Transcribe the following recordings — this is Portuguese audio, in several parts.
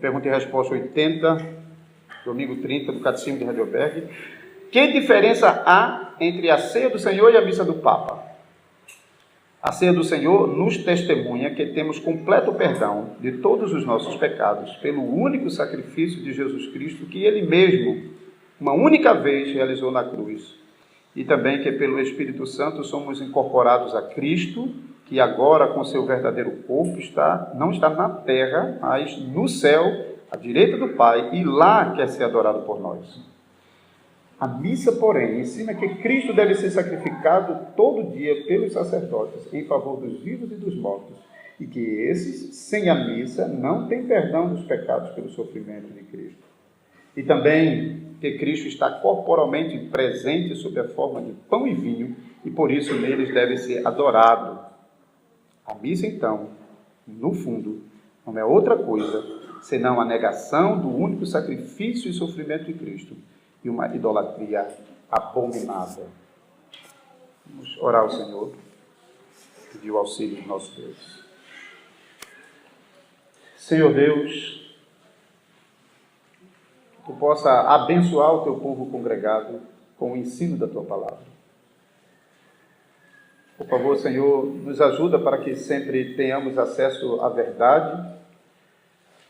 Pergunta e resposta 80, domingo 30, do Catecismo de Heidelberg. Que diferença há entre a ceia do Senhor e a missa do Papa? A ceia do Senhor nos testemunha que temos completo perdão de todos os nossos pecados pelo único sacrifício de Jesus Cristo que Ele mesmo, uma única vez, realizou na cruz. E também que pelo Espírito Santo somos incorporados a Cristo, que agora com seu verdadeiro corpo não está na terra, mas no céu, à direita do Pai, e lá quer ser adorado por nós. A missa, porém, ensina que Cristo deve ser sacrificado todo dia pelos sacerdotes em favor dos vivos e dos mortos, e que esses, sem a missa, não têm perdão dos pecados pelo sofrimento de Cristo. E também que Cristo está corporalmente presente sob a forma de pão e vinho, e por isso neles deve ser adorado. A missa, então, no fundo, não é outra coisa senão a negação do único sacrifício e sofrimento de Cristo, e uma idolatria abominável. Vamos orar ao Senhor, pedir o auxílio do nosso Deus. Senhor Deus, que Tu possa abençoar o Teu povo congregado com o ensino da Tua palavra. Por favor, Senhor, nos ajuda para que sempre tenhamos acesso à verdade,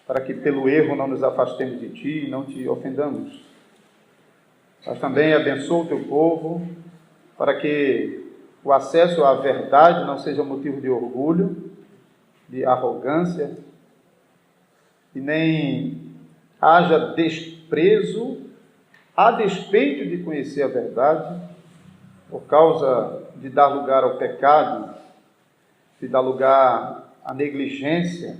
para que pelo erro não nos afastemos de Ti e não Te ofendamos. Mas também abençoa o Teu povo, para que o acesso à verdade não seja motivo de orgulho, de arrogância, e nem haja desprezo a despeito de conhecer a verdade, por causa de dar lugar ao pecado, de dar lugar à negligência,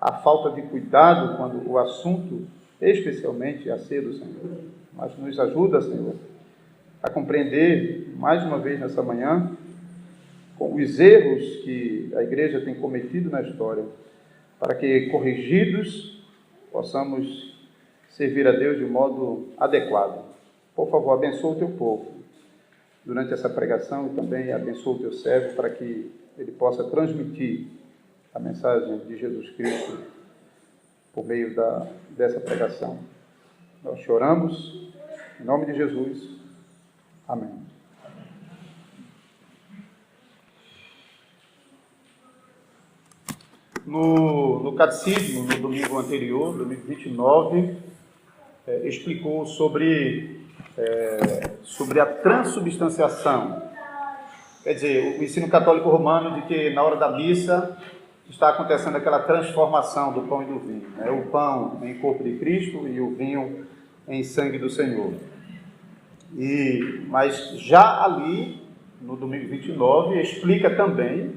à falta de cuidado quando o assunto, especialmente, é a ceia do Senhor. Mas nos ajuda, Senhor, a compreender, mais uma vez nessa manhã, com os erros que a Igreja tem cometido na história, para que, corrigidos, possamos servir a Deus de modo adequado. Por favor, abençoa o Teu povo durante essa pregação e também abençoa o Teu servo para que ele possa transmitir a mensagem de Jesus Cristo por meio dessa pregação. Nós choramos, em nome de Jesus. Amém. No catecismo, no domingo anterior, domingo 29, explicou sobre a transubstanciação. Quer dizer, o ensino católico romano de que na hora da missa está acontecendo aquela transformação do pão e do vinho. Né? O pão em corpo de Cristo e o vinho em sangue do Senhor. Mas já ali, no domingo 29, explica também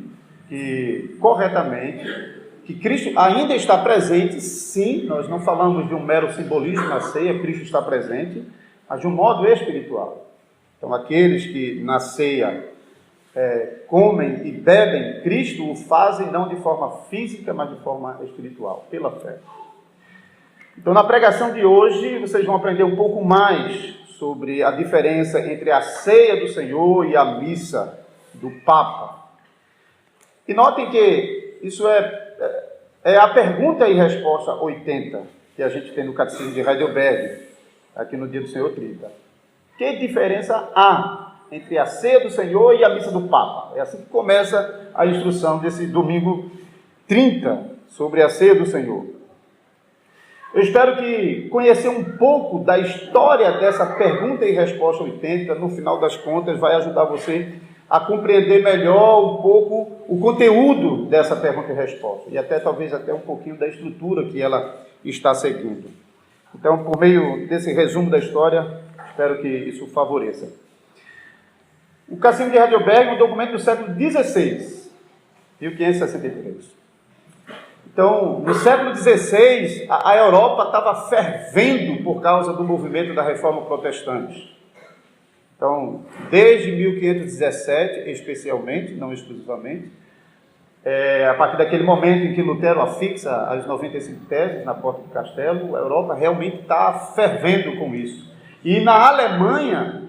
que, corretamente, que Cristo ainda está presente, sim, nós não falamos de um mero simbolismo na ceia, Cristo está presente, mas de um modo espiritual. Então, aqueles que na ceia comem e bebem, Cristo o fazem não de forma física, mas de forma espiritual, pela fé. Então, na pregação de hoje, vocês vão aprender um pouco mais sobre a diferença entre a ceia do Senhor e a missa do Papa. E notem que isso é a pergunta e resposta 80 que a gente tem no Catecismo de Heidelberg, aqui no dia do Senhor 30. Que diferença há entre a ceia do Senhor e a missa do Papa? É assim que começa a instrução desse domingo 30 sobre a ceia do Senhor. Eu espero que conhecer um pouco da história dessa pergunta e resposta 80, no final das contas, vai ajudar você a compreender melhor um pouco o conteúdo dessa pergunta e resposta, e talvez até um pouquinho da estrutura que ela está seguindo. Então, por meio desse resumo da história, espero que isso favoreça. O Catecismo de Heidelberg é um documento do século XVI, 1563. Então, no século XVI, a Europa estava fervendo por causa do movimento da Reforma Protestante. Então, desde 1517, especialmente, não exclusivamente, a partir daquele momento em que Lutero afixa as 95 teses na porta do castelo, a Europa realmente está fervendo com isso. E na Alemanha,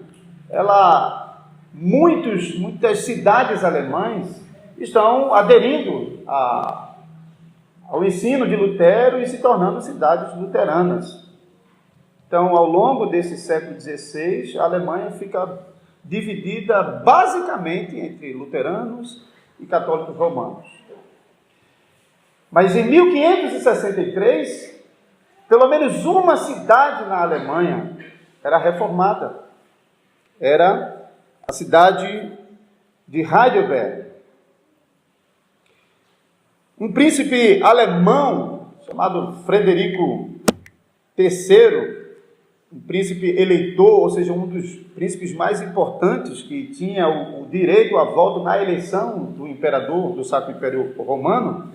muitas cidades alemãs estão aderindo ao ensino de Lutero e se tornando cidades luteranas. Então, ao longo desse século XVI, a Alemanha fica dividida basicamente entre luteranos e católicos romanos. Mas em 1563, pelo menos uma cidade na Alemanha era reformada. Era a cidade de Heidelberg. Um príncipe alemão chamado Frederico III, um príncipe eleitor, ou seja, um dos príncipes mais importantes que tinha o direito a voto na eleição do imperador, do Sacro Império Romano.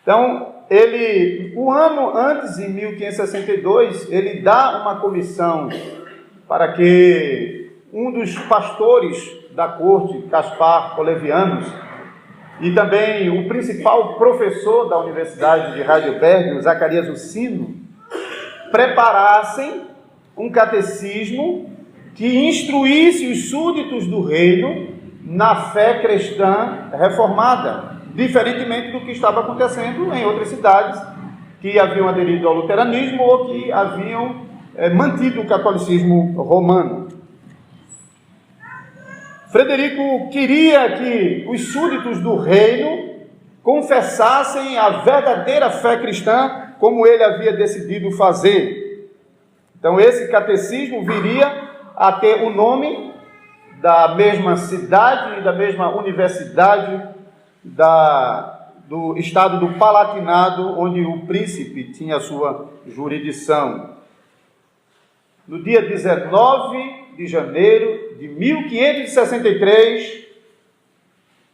Então, um ano antes, em 1562, ele dá uma comissão para que um dos pastores da corte, Caspar Olevianus, e também o principal professor da Universidade de Heidelberg, o Zacarias Ussino, preparassem um catecismo que instruísse os súditos do reino na fé cristã reformada, diferentemente do que estava acontecendo em outras cidades que haviam aderido ao luteranismo ou que haviam mantido o catolicismo romano. Frederico queria que os súditos do reino confessassem a verdadeira fé cristã, como ele havia decidido fazer. Então, esse catecismo viria a ter o nome da mesma cidade e da mesma universidade do estado do Palatinado, onde o príncipe tinha a sua jurisdição. No dia 19 de janeiro de 1563,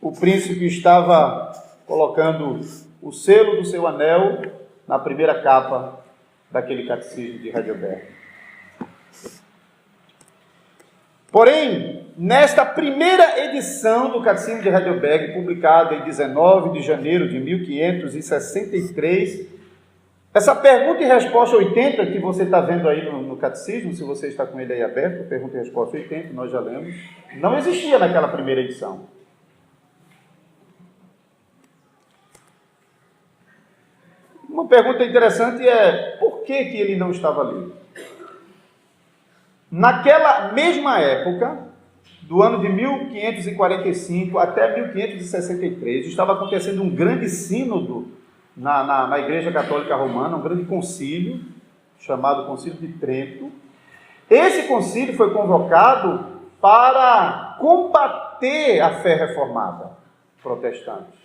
o príncipe estava colocando o selo do seu anel na primeira capa daquele catecismo de Heidelberg. Porém, nesta primeira edição do Catecismo de Heidelberg, publicada em 19 de janeiro de 1563, essa pergunta e resposta 80 que você está vendo aí no Catecismo, se você está com ele aí aberto, pergunta e resposta 80, nós já lemos, não existia naquela primeira edição. Uma pergunta interessante é, por que ele não estava ali? Naquela mesma época, do ano de 1545 até 1563, estava acontecendo um grande sínodo na Igreja Católica Romana, um grande concílio, chamado Concílio de Trento. Esse concílio foi convocado para combater a fé reformada protestante.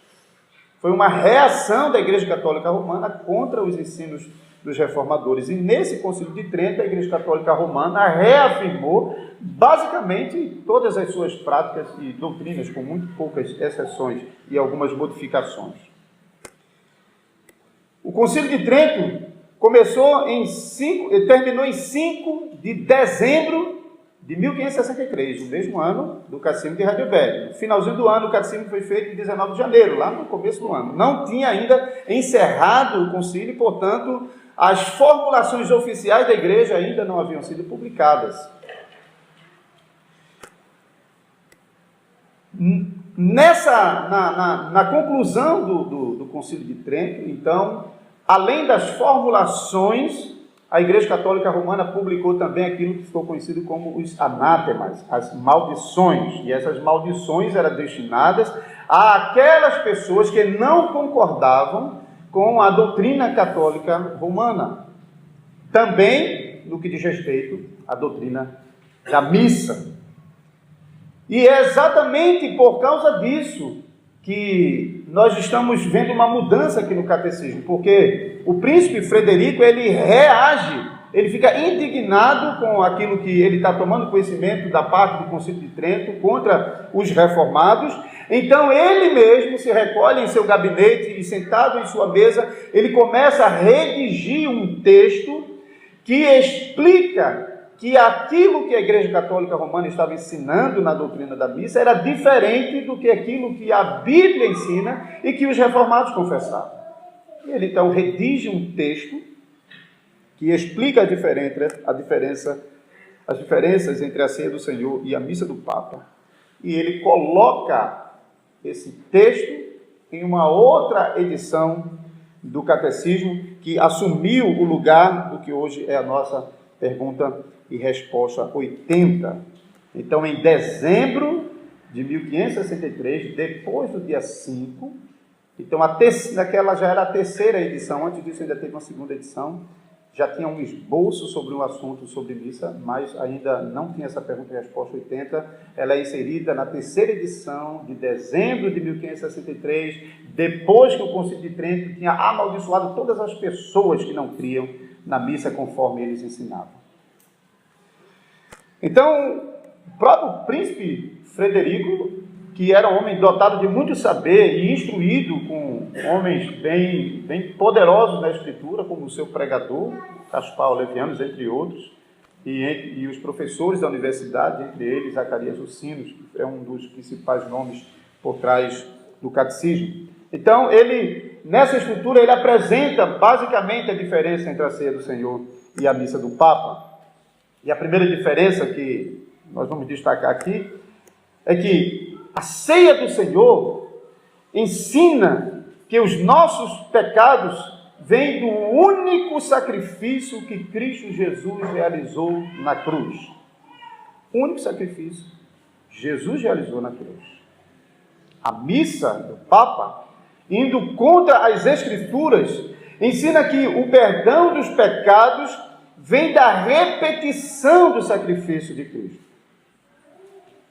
Foi uma reação da Igreja Católica Romana contra os ensinos dos reformadores. E nesse Concílio de Trento, a Igreja Católica Romana reafirmou basicamente todas as suas práticas e doutrinas, com muito poucas exceções e algumas modificações. O Concílio de Trento terminou em 5 de dezembro de 1563, no mesmo ano do Catecismo de Heidelberg. No finalzinho do ano, o Catecismo foi feito em 19 de janeiro, lá no começo do ano. Não tinha ainda encerrado o concílio, portanto, as formulações oficiais da Igreja ainda não haviam sido publicadas. Na conclusão do Concílio de Trento, então, além das formulações, a Igreja Católica Romana publicou também aquilo que ficou conhecido como os anátemas, as maldições. E essas maldições eram destinadas àquelas pessoas que não concordavam com a doutrina católica romana. Também no que diz respeito à doutrina da missa. E é exatamente por causa disso que nós estamos vendo uma mudança aqui no catecismo, porque o príncipe Frederico, ele reage, ele fica indignado com aquilo que ele está tomando conhecimento da parte do Concílio de Trento contra os reformados. Então ele mesmo se recolhe em seu gabinete e, sentado em sua mesa, ele começa a redigir um texto que explica que aquilo que a Igreja Católica Romana estava ensinando na doutrina da missa era diferente do que aquilo que a Bíblia ensina e que os reformados confessavam. Ele então redige um texto que explica as diferenças entre a ceia do Senhor e a missa do Papa. E ele coloca esse texto em uma outra edição do Catecismo, que assumiu o lugar do que hoje é a nossa pergunta e resposta 80. Então, em dezembro de 1563, depois do dia 5, então naquela já era a terceira edição, antes disso ainda teve uma segunda edição, já tinha um esboço sobre um assunto sobre missa, mas ainda não tinha essa pergunta e resposta 80. Ela é inserida na terceira edição de dezembro de 1563, depois que o Concílio de Trento tinha amaldiçoado todas as pessoas que não criam na missa conforme eles ensinavam. Então, o próprio príncipe Frederico, que era um homem dotado de muito saber e instruído com homens bem poderosos na Escritura, como o seu pregador, Caspar Olevianos, entre outros, e os professores da universidade, entre eles Zacarias Ucinos, que é um dos principais nomes por trás do catecismo. Então, nessa estrutura, ele apresenta basicamente a diferença entre a ceia do Senhor e a missa do Papa. E a primeira diferença que nós vamos destacar aqui é que a ceia do Senhor ensina que os nossos pecados vêm do único sacrifício que Cristo Jesus realizou na cruz. O único sacrifício Jesus realizou na cruz. A missa do Papa, indo contra as Escrituras, ensina que o perdão dos pecados vem da repetição do sacrifício de Cristo.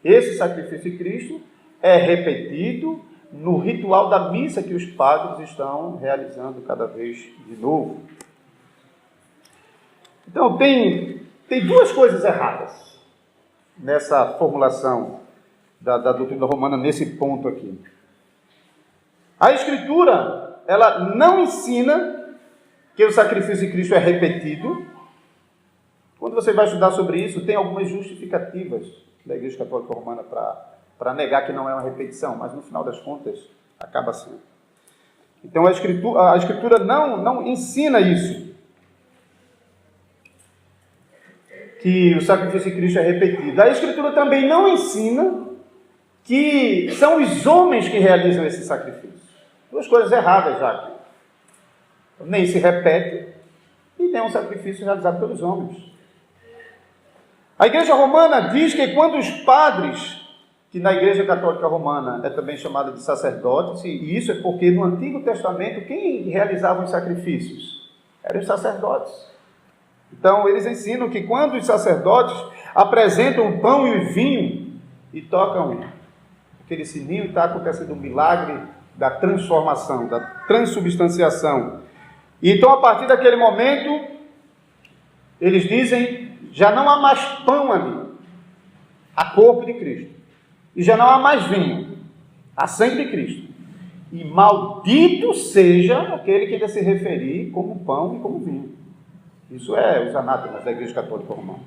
Esse sacrifício de Cristo é repetido no ritual da missa que os padres estão realizando cada vez de novo. Então, tem duas coisas erradas nessa formulação da doutrina romana, nesse ponto aqui. A Escritura, ela não ensina que o sacrifício de Cristo é repetido. Quando você vai estudar sobre isso, tem algumas justificativas da Igreja Católica Romana para negar que não é uma repetição, mas no final das contas acaba sendo. Então a Escritura não ensina isso, que o sacrifício de Cristo é repetido. A Escritura também não ensina que são os homens que realizam esse sacrifício. Duas coisas erradas já aqui. Nem se repete e nem é um sacrifício realizado pelos homens. A Igreja Romana diz que quando os padres, que na Igreja Católica Romana é também chamada de sacerdotes, e isso é porque no Antigo Testamento quem realizava os sacrifícios? Eram os sacerdotes. Então eles ensinam que quando os sacerdotes apresentam o pão e o vinho e tocam aquele sininho, está acontecendo um milagre da transformação, da transubstanciação. E então a partir daquele momento, eles dizem, já não há mais pão ali, há corpo de Cristo. E já não há mais vinho, há sangue de Cristo. E maldito seja aquele que ainda se referir como pão e como vinho. Isso é os anátemas da Igreja Católica Romana.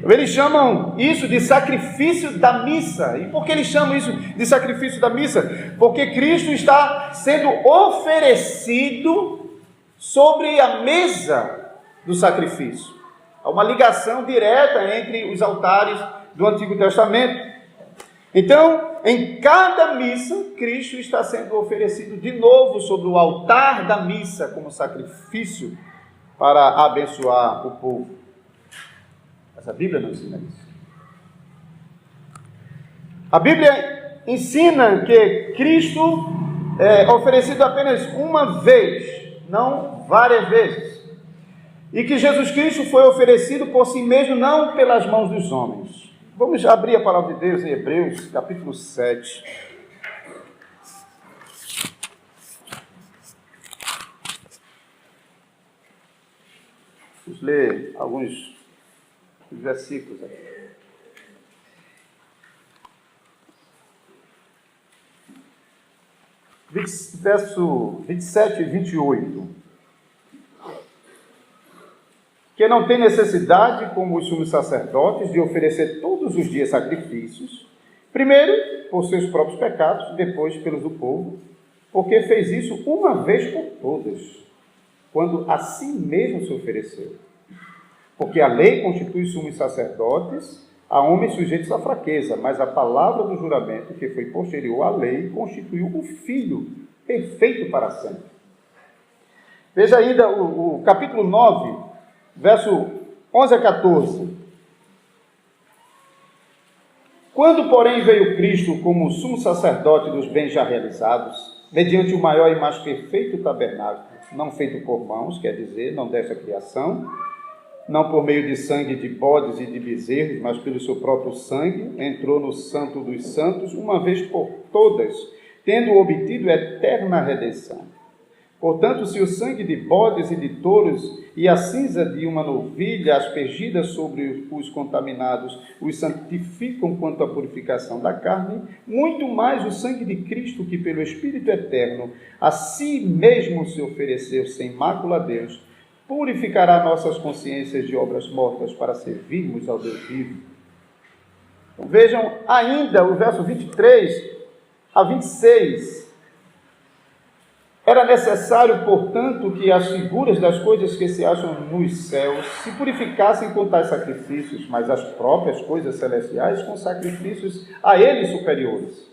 Eles chamam isso de sacrifício da missa. E por que eles chamam isso de sacrifício da missa? Porque Cristo está sendo oferecido sobre a mesa do sacrifício. Há uma ligação direta entre os altares do Antigo Testamento. Então, em cada missa, Cristo está sendo oferecido de novo sobre o altar da missa como sacrifício para abençoar o povo. Mas a Bíblia não ensina isso. A Bíblia ensina que Cristo é oferecido apenas uma vez, não várias vezes. E que Jesus Cristo foi oferecido por si mesmo, não pelas mãos dos homens. Vamos abrir a palavra de Deus em Hebreus, capítulo 7. Vamos ler alguns versículos aqui. Verso 27 e 28. Que não tem necessidade, como os sumos sacerdotes, de oferecer todos os dias sacrifícios, primeiro por seus próprios pecados, depois pelos do povo, porque fez isso uma vez por todas, quando a si mesmo se ofereceu. Porque a lei constitui sumos sacerdotes a homens sujeitos à fraqueza, mas a palavra do juramento, que foi posterior à lei, constituiu o Filho perfeito para sempre. Veja ainda o capítulo 9, verso 11 a 14. Quando, porém, veio Cristo como sumo sacerdote dos bens já realizados, mediante o maior e mais perfeito tabernáculo, não feito por mãos, quer dizer, não desta criação, não por meio de sangue de bodes e de bezerros, mas pelo seu próprio sangue, entrou no Santo dos Santos, uma vez por todas, tendo obtido eterna redenção. Portanto, se o sangue de bodes e de touros e a cinza de uma novilha aspergida sobre os contaminados os santificam quanto à purificação da carne, muito mais o sangue de Cristo, que pelo Espírito eterno a si mesmo se ofereceu sem mácula a Deus, purificará nossas consciências de obras mortas para servirmos ao Deus vivo. Então, vejam ainda o verso 23 a 26. Era necessário, portanto, que as figuras das coisas que se acham nos céus se purificassem com tais sacrifícios, mas as próprias coisas celestiais com sacrifícios a eles superiores.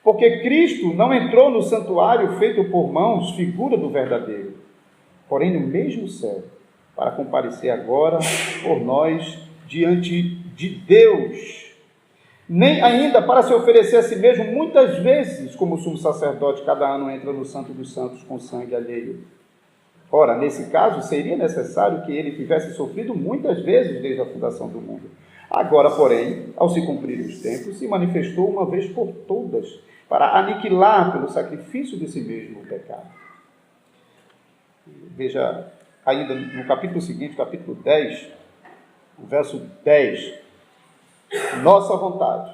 Porque Cristo não entrou no santuário feito por mãos, figura do verdadeiro, porém no mesmo céu, para comparecer agora por nós diante de Deus, nem ainda para se oferecer a si mesmo muitas vezes, como sumo sacerdote, cada ano entra no Santo dos Santos com sangue alheio. Ora, nesse caso, seria necessário que ele tivesse sofrido muitas vezes desde a fundação do mundo. Agora, porém, ao se cumprir os tempos, se manifestou uma vez por todas, para aniquilar pelo sacrifício de si mesmo o pecado. Veja, ainda no capítulo seguinte, capítulo 10, o verso 10, nossa vontade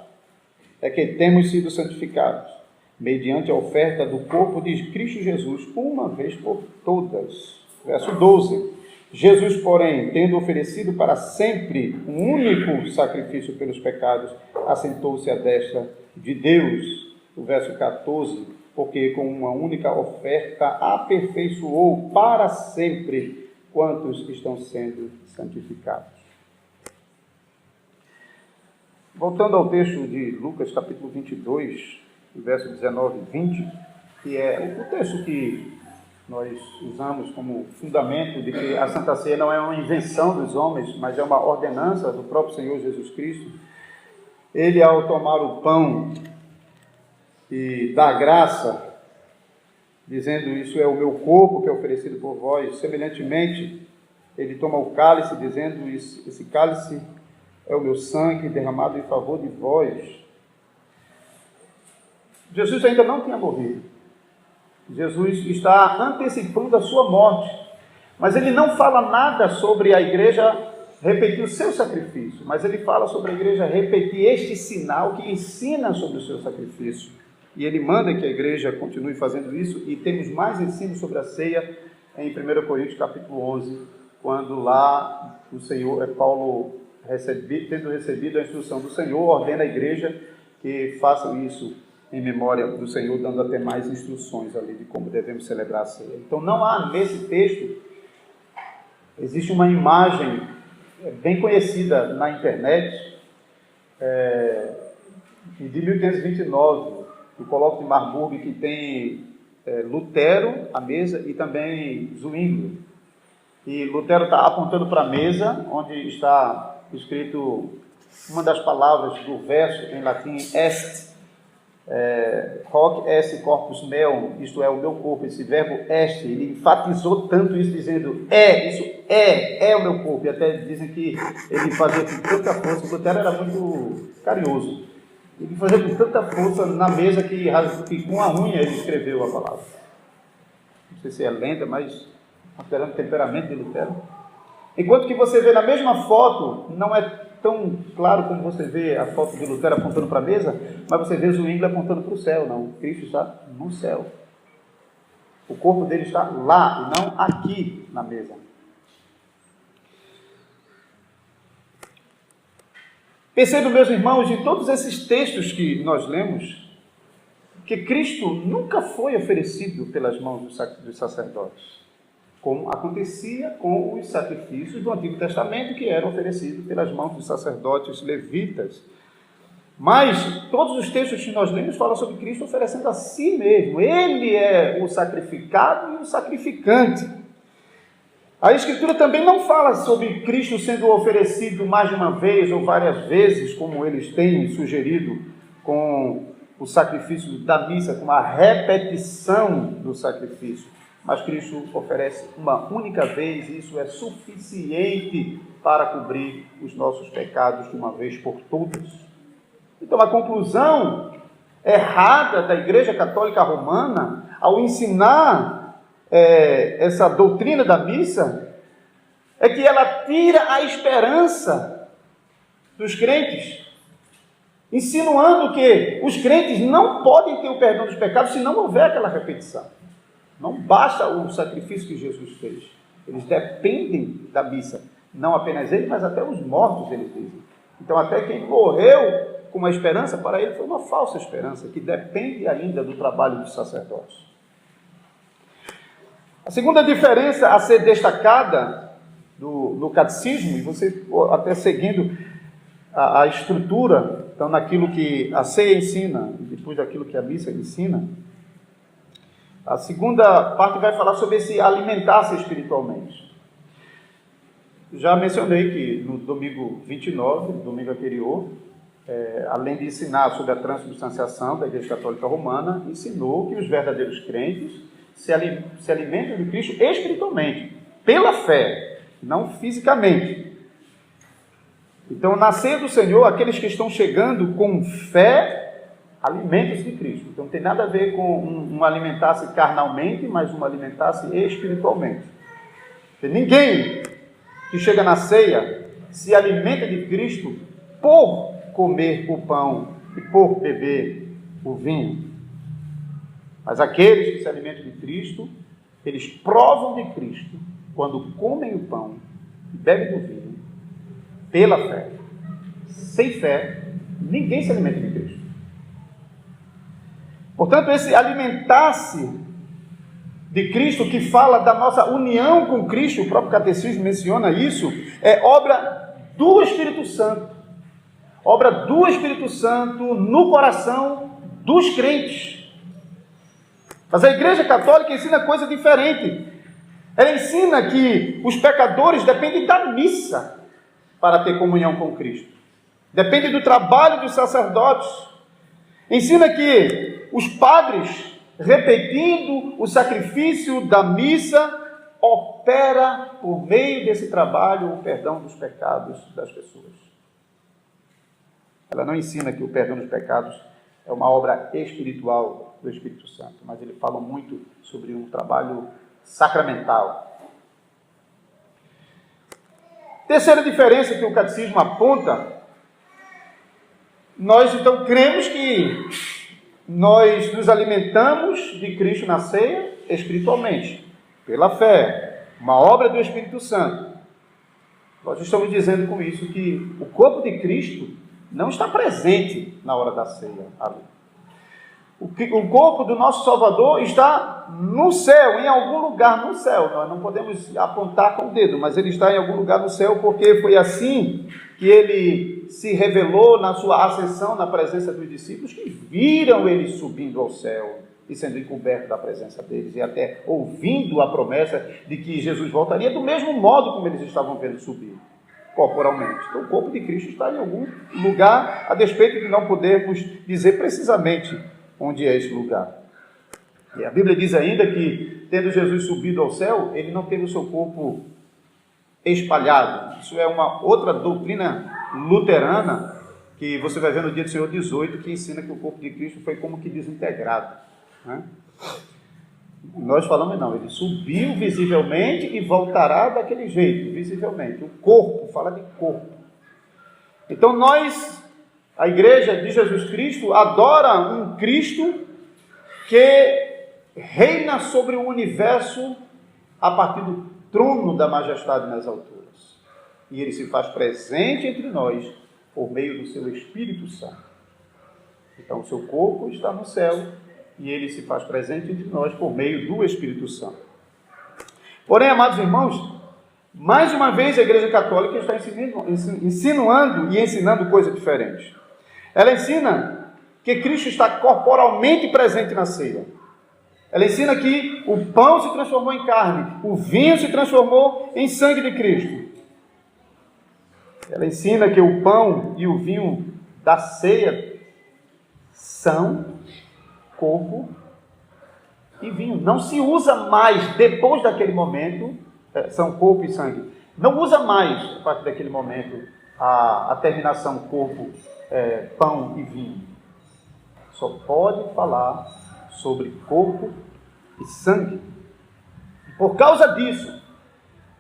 é que temos sido santificados, mediante a oferta do corpo de Cristo Jesus, uma vez por todas. Verso 12, Jesus, porém, tendo oferecido para sempre um único sacrifício pelos pecados, assentou-se à destra de Deus. O verso 14, porque com uma única oferta aperfeiçoou para sempre quantos estão sendo santificados. Voltando ao texto de Lucas, capítulo 22, verso 19 e 20, que é o texto que nós usamos como fundamento de que a Santa Ceia não é uma invenção dos homens, mas é uma ordenança do próprio Senhor Jesus Cristo. Ele, ao tomar o pão e dar graça, dizendo, isso é o meu corpo que é oferecido por vós, semelhantemente, ele toma o cálice, dizendo, esse cálice é o meu sangue derramado em favor de vós. Jesus ainda não tinha morrido. Jesus está antecipando a sua morte. Mas ele não fala nada sobre a igreja repetir o seu sacrifício, mas ele fala sobre a igreja repetir este sinal que ensina sobre o seu sacrifício. E ele manda que a igreja continue fazendo isso, e temos mais ensino sobre a ceia em 1 Coríntios capítulo 11, quando lá o Senhor, Paulo, tendo recebido a instrução do Senhor, ordena a igreja que façam isso em memória do Senhor, dando até mais instruções ali de como devemos celebrar a ceia. Então não há nesse texto, existe uma imagem bem conhecida na internet, de 1529, do colóquio de Marburg, que tem Lutero à mesa e também Zwinglio. E Lutero está apontando para a mesa, onde está escrito uma das palavras do verso em latim, est, hoc est corpus meum, isto é, o meu corpo. Esse verbo est, ele enfatizou tanto isso, dizendo, isso é o meu corpo. E até dizem que ele fazia com tanta força, Lutero era muito carinhoso, ele fazia com tanta força na mesa que com a unha ele escreveu a palavra. Não sei se é lenda, mas considerando o temperamento de Lutero. Enquanto que você vê na mesma foto, não é tão claro como você vê a foto de Lutero apontando para a mesa, mas você vê Zwinglio apontando para o céu. Não, Cristo está no céu. O corpo dele está lá e não aqui na mesa. Percebam, meus irmãos, em todos esses textos que nós lemos, que Cristo nunca foi oferecido pelas mãos dos sacerdotes, como acontecia com os sacrifícios do Antigo Testamento, que eram oferecidos pelas mãos dos sacerdotes levitas. Mas todos os textos que nós lemos falam sobre Cristo oferecendo a si mesmo. Ele é o sacrificado e o sacrificante. A Escritura também não fala sobre Cristo sendo oferecido mais de uma vez ou várias vezes, como eles têm sugerido com o sacrifício da missa, com a repetição do sacrifício. Mas Cristo oferece uma única vez, e isso é suficiente para cobrir os nossos pecados de uma vez por todas. Então, a conclusão errada da Igreja Católica Romana, ao ensinar essa doutrina da missa, é que ela tira a esperança dos crentes, insinuando que os crentes não podem ter o perdão dos pecados se não houver aquela repetição. Não basta o sacrifício que Jesus fez. Eles dependem da missa. Não apenas ele, mas até os mortos, eles dizem. Então, até quem morreu com uma esperança, para ele foi uma falsa esperança, que depende ainda do trabalho dos sacerdotes. A segunda diferença a ser destacada no catecismo, e você até seguindo a estrutura, então naquilo que a ceia ensina, e depois daquilo que a missa ensina, a segunda parte vai falar sobre esse alimentar-se espiritualmente. Já mencionei que no domingo 29, domingo anterior, além de ensinar sobre a transubstanciação da Igreja Católica Romana, ensinou que os verdadeiros crentes se alimentam de Cristo espiritualmente, pela fé, não fisicamente. Então, na ceia do Senhor, aqueles que estão chegando com fé, alimentam-se de Cristo. Então, não tem nada a ver com um alimentar-se carnalmente, mas um alimentar-se espiritualmente. Porque ninguém que chega na ceia se alimenta de Cristo por comer o pão e por beber o vinho. Mas aqueles que se alimentam de Cristo, eles provam de Cristo quando comem o pão e bebem do vinho pela fé. Sem fé, ninguém se alimenta de Cristo. Portanto, esse alimentar-se de Cristo, que fala da nossa união com Cristo, o próprio catecismo menciona isso, é obra do Espírito Santo. Obra do Espírito Santo no coração dos crentes. Mas a Igreja Católica ensina coisa diferente. Ela ensina que os pecadores dependem da missa para ter comunhão com Cristo. Depende do trabalho dos sacerdotes. Ensina que os padres, repetindo o sacrifício da missa, opera por meio desse trabalho o perdão dos pecados das pessoas. Ela não ensina que o perdão dos pecados é uma obra espiritual do Espírito Santo, mas ele fala muito sobre um trabalho sacramental. Terceira diferença que o catecismo aponta, nós então cremos que nós nos alimentamos de Cristo na ceia espiritualmente, pela fé, uma obra do Espírito Santo. Nós estamos dizendo com isso que o corpo de Cristo não está presente na hora da ceia ali. O corpo do nosso Salvador está no céu, em algum lugar no céu. Nós não podemos apontar com o dedo, mas ele está em algum lugar no céu, porque foi assim que ele se revelou na sua ascensão, na presença dos discípulos, que viram ele subindo ao céu e sendo encoberto da presença deles, e até ouvindo a promessa de que Jesus voltaria do mesmo modo como eles estavam vendo subir, corporalmente. Então, o corpo de Cristo está em algum lugar, a despeito de não podermos dizer precisamente onde é esse lugar. E a Bíblia diz ainda que, tendo Jesus subido ao céu, ele não teve o seu corpo espalhado. Isso é uma outra doutrina luterana, que você vai ver no Dia do Senhor 18, que ensina que o corpo de Cristo foi como que desintegrado, né? Nós falamos não, ele subiu visivelmente e voltará daquele jeito, visivelmente. O corpo, fala de corpo. Então nós, a Igreja de Jesus Cristo, adora um Cristo que reina sobre o universo a partir do trono da majestade nas alturas. E ele se faz presente entre nós por meio do seu Espírito Santo. Então o seu corpo está no céu e ele se faz presente entre nós por meio do Espírito Santo. Porém, amados irmãos, mais uma vez a Igreja Católica está insinuando e ensinando coisa diferente. Ela ensina que Cristo está corporalmente presente na ceia. Ela ensina que o pão se transformou em carne, o vinho se transformou em sangue de Cristo. Ela ensina que o pão e o vinho da ceia são corpo e vinho. Não se usa mais, depois daquele momento, são corpo e sangue. Não usa mais, a partir daquele momento, a terminação corpo, pão e vinho. Só pode falar sobre corpo e sangue. Por causa disso,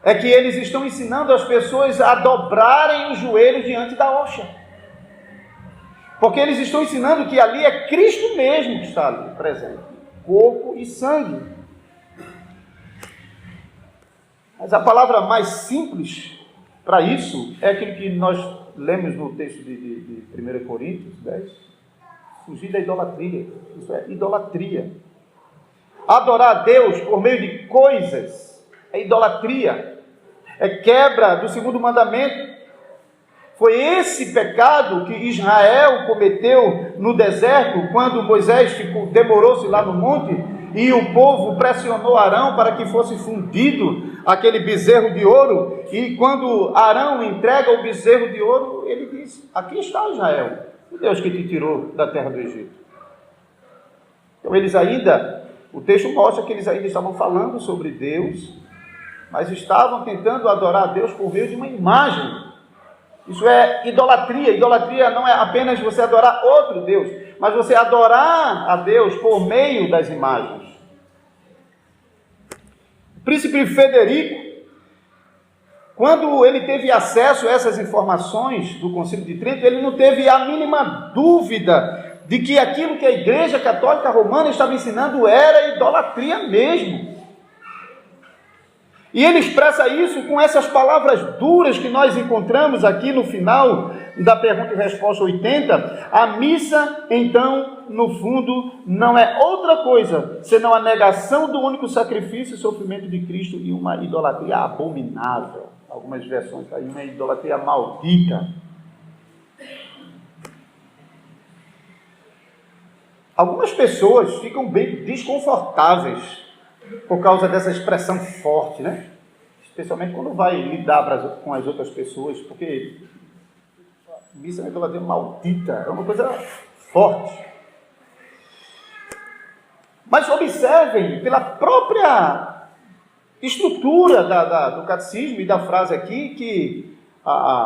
é que eles estão ensinando as pessoas a dobrarem os joelhos diante da hóstia. Porque eles estão ensinando que ali é Cristo mesmo que está ali presente. Corpo e sangue. Mas a palavra mais simples para isso é aquilo que nós lemos no texto de 1 Coríntios 10. Fugir da idolatria. Isso é idolatria. Adorar a Deus por meio de coisas é idolatria. É quebra do segundo mandamento. Foi esse pecado que Israel cometeu no deserto, quando Moisés demorou-se lá no monte e o povo pressionou Arão para que fosse fundido aquele bezerro de ouro. E quando Arão entrega o bezerro de ouro, ele diz: aqui está Israel, o Deus que te tirou da terra do Egito. Então eles ainda, o texto mostra que eles ainda estavam falando sobre Deus, mas estavam tentando adorar a Deus por meio de uma imagem. Isso é idolatria. Idolatria não é apenas você adorar outro Deus, mas você adorar a Deus por meio das imagens. O príncipe Frederico, quando ele teve acesso a essas informações do Concílio de Trento, ele não teve a mínima dúvida de que aquilo que a Igreja Católica Romana estava ensinando era idolatria mesmo. E ele expressa isso com essas palavras duras que nós encontramos aqui no final da pergunta e resposta 80. A missa, então, no fundo, não é outra coisa senão a negação do único sacrifício e sofrimento de Cristo e uma idolatria abominável. Algumas versões aí, uma idolatria maldita. Algumas pessoas ficam bem desconfortáveis por causa dessa expressão forte, né? Especialmente quando vai lidar com as outras pessoas, porque missa é uma idolatria maldita, é uma coisa forte. Mas observem, pela própria estrutura do catecismo e da frase aqui, que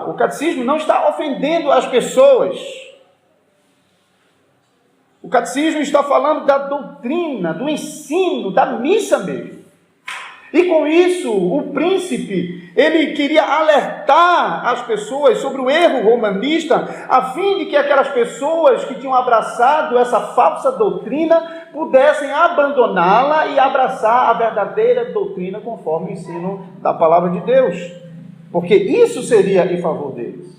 o catecismo não está ofendendo as pessoas. O catecismo está falando da doutrina, do ensino, da missa mesmo. E com isso, o príncipe, ele queria alertar as pessoas sobre o erro romanista, a fim de que aquelas pessoas que tinham abraçado essa falsa doutrina pudessem abandoná-la e abraçar a verdadeira doutrina conforme o ensino da palavra de Deus. Porque isso seria em favor deles.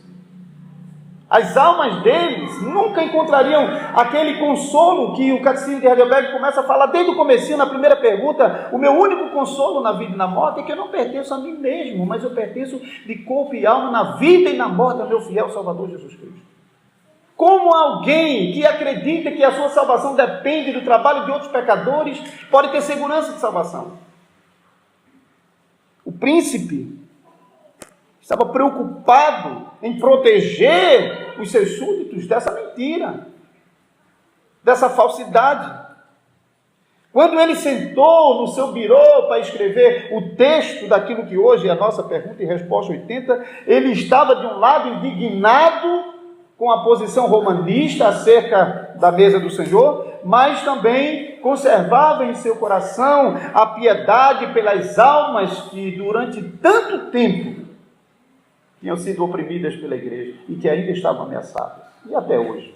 As almas deles nunca encontrariam aquele consolo que o Catecismo de Heidelberg começa a falar desde o comecinho, na primeira pergunta. O meu único consolo na vida e na morte é que eu não pertenço a mim mesmo, mas eu pertenço de corpo e alma na vida e na morte ao meu fiel Salvador Jesus Cristo. Como alguém que acredita que a sua salvação depende do trabalho de outros pecadores pode ter segurança de salvação? O príncipe estava preocupado em proteger os seus súditos dessa mentira, dessa falsidade. Quando ele sentou no seu birô para escrever o texto daquilo que hoje é a nossa pergunta e resposta 80, ele estava de um lado indignado com a posição romanista acerca da mesa do Senhor, mas também conservava em seu coração a piedade pelas almas que durante tanto tempo tinham sido oprimidas pela igreja e que ainda estavam ameaçadas, e até hoje.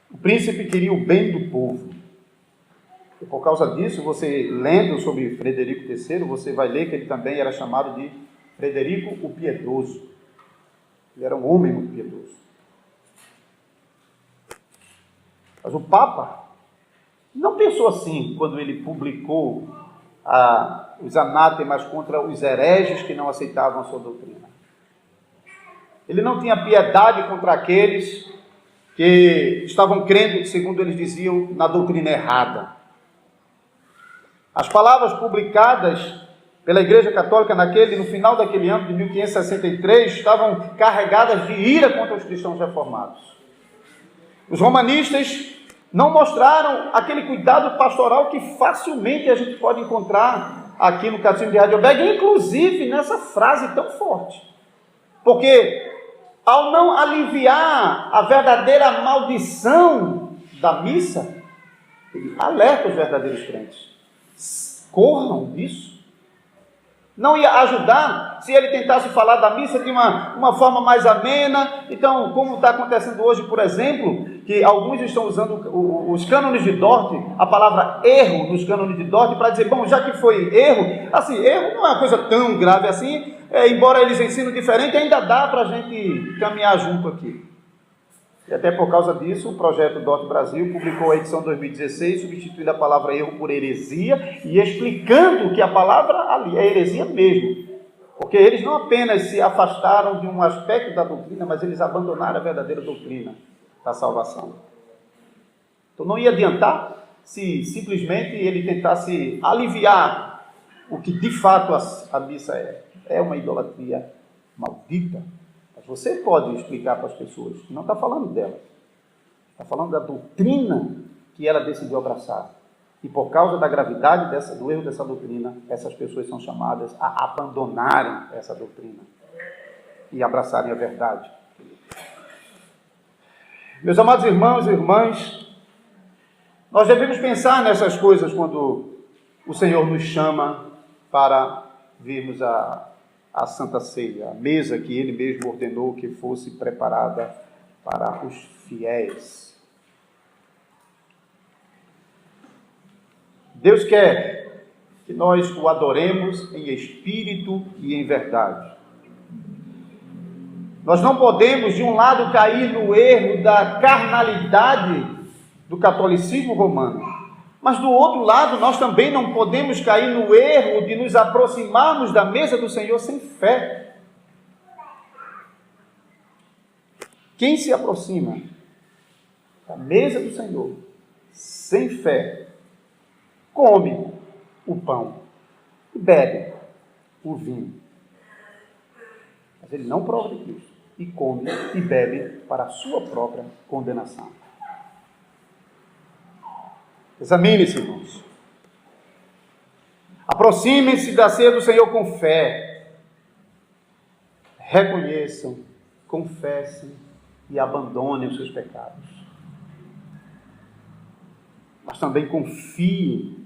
O príncipe queria o bem do povo. E por causa disso, você lendo sobre Frederico III, você vai ler que ele também era chamado de Frederico o Piedoso. Ele era um homem muito piedoso. Mas o Papa não pensou assim quando ele publicou os anátemas contra os hereges que não aceitavam a sua doutrina. Ele não tinha piedade contra aqueles que estavam crendo, segundo eles diziam, na doutrina errada. As palavras publicadas pela Igreja Católica no final daquele ano de 1563, estavam carregadas de ira contra os cristãos reformados. Os romanistas não mostraram aquele cuidado pastoral que facilmente a gente pode encontrar aqui no Catecismo de Heidelberg, inclusive nessa frase tão forte. Porque, ao não aliviar a verdadeira maldição da missa, ele alerta os verdadeiros crentes: corram disso. Não ia ajudar se ele tentasse falar da missa de uma forma mais amena. Então, como está acontecendo hoje, por exemplo, que alguns estão usando os cânones de Dort, a palavra erro nos cânones de Dort, para dizer, bom, já que foi erro, assim, erro não é uma coisa tão grave assim, embora eles ensinem diferente, ainda dá para a gente caminhar junto aqui. E até por causa disso, o projeto Dort Brasil publicou a edição 2016, substituindo a palavra erro por heresia, e explicando que a palavra ali é heresia mesmo. Porque eles não apenas se afastaram de um aspecto da doutrina, mas eles abandonaram a verdadeira doutrina da salvação. Então não ia adiantar se simplesmente ele tentasse aliviar o que de fato a missa é. É uma idolatria maldita. Mas você pode explicar para as pessoas, não está falando dela, está falando da doutrina que ela decidiu abraçar. E por causa da gravidade do erro dessa doutrina, essas pessoas são chamadas a abandonarem essa doutrina e abraçarem a verdade. Meus amados irmãos e irmãs, nós devemos pensar nessas coisas quando o Senhor nos chama para virmos a Santa Ceia, a mesa que Ele mesmo ordenou que fosse preparada para os fiéis. Deus quer que nós o adoremos em espírito e em verdade. Nós não podemos, de um lado, cair no erro da carnalidade do catolicismo romano, mas do outro lado, nós também não podemos cair no erro de nos aproximarmos da mesa do Senhor sem fé. Quem se aproxima da mesa do Senhor sem fé, come o pão e bebe o vinho. Mas ele não prova de Cristo e come e bebe para a sua própria condenação. Examine-se, irmãos. Aproximem-se da ceia do Senhor com fé. Reconheçam, confessem e abandonem os seus pecados. Mas também confiem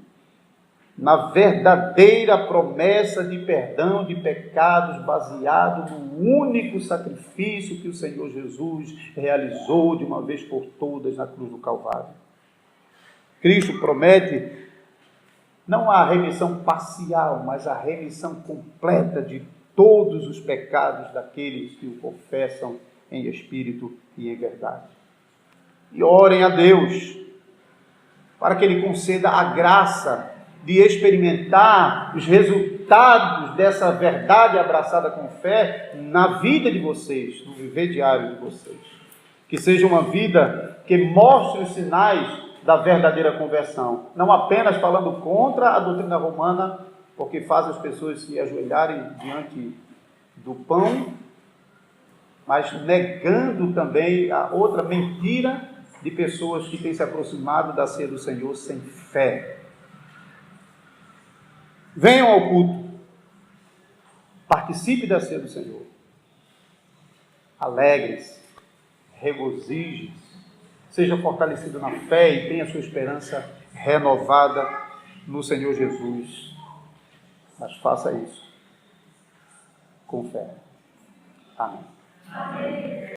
na verdadeira promessa de perdão de pecados baseado no único sacrifício que o Senhor Jesus realizou de uma vez por todas na cruz do Calvário. Cristo promete não a remissão parcial, mas a remissão completa de todos os pecados daqueles que o confessam em espírito e em verdade. E orem a Deus para que Ele conceda a graça de experimentar os resultados dessa verdade abraçada com fé na vida de vocês, no viver diário de vocês. Que seja uma vida que mostre os sinais da verdadeira conversão, não apenas falando contra a doutrina romana, porque faz as pessoas se ajoelharem diante do pão, mas negando também a outra mentira de pessoas que têm se aproximado da ceia do Senhor sem fé. Venham ao culto, participe da ceia do Senhor, alegre-se, regozije-se, seja fortalecido na fé e tenha sua esperança renovada no Senhor Jesus. Mas faça isso com fé. Amém. Amém.